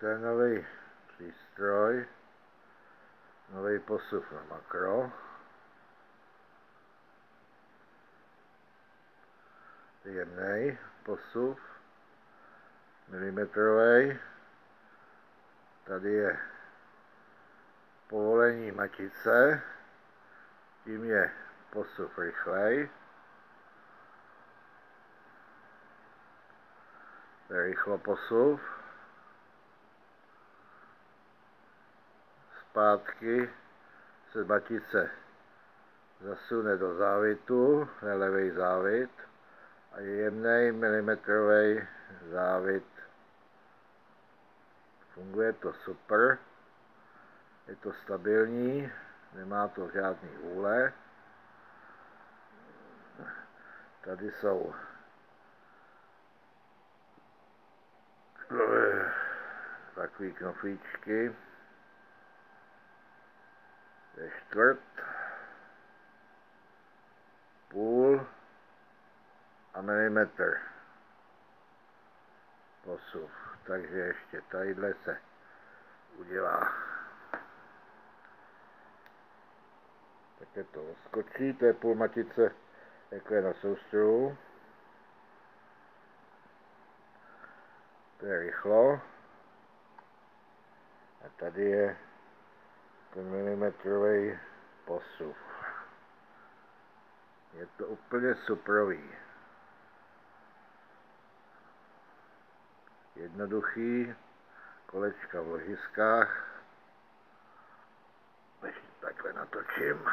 To je nový přístroj, nový posuv na makro. Jemný posuv, milimetrový. Tady je povolení matice, tím je posuv rychlej. To je rychloposuv. Zpátky se matice zasune do závitu, je levý závit a je jemný milimetrový závit. Funguje to super, je to stabilní, nemá to žádný úle. Tady jsou takový knoflíčky, je čtvrt, půl a milimetr posuv. Takže ještě tadyhle se udělá. Také to skočí, to je půl matice, jako je na soustředu. To je rychlo. A tady je ten milimetrový posuv. Je to úplně superový. Jednoduchý, kolečka v ložiskách. Než takhle natočím.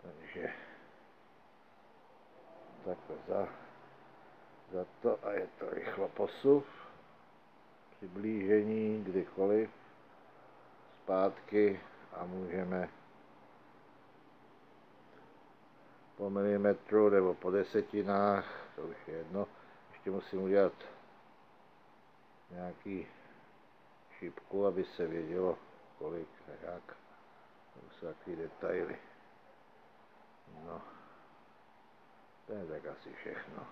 Takže takhle za to a je to rychloposuv. Přiblížení kdykoliv zpátky a můžeme po milimetru nebo po desetinách, to už je jedno, ještě musím udělat nějaký šipku, aby se vědělo kolik a jak, to jsou takový detaily. No, to je tak asi všechno.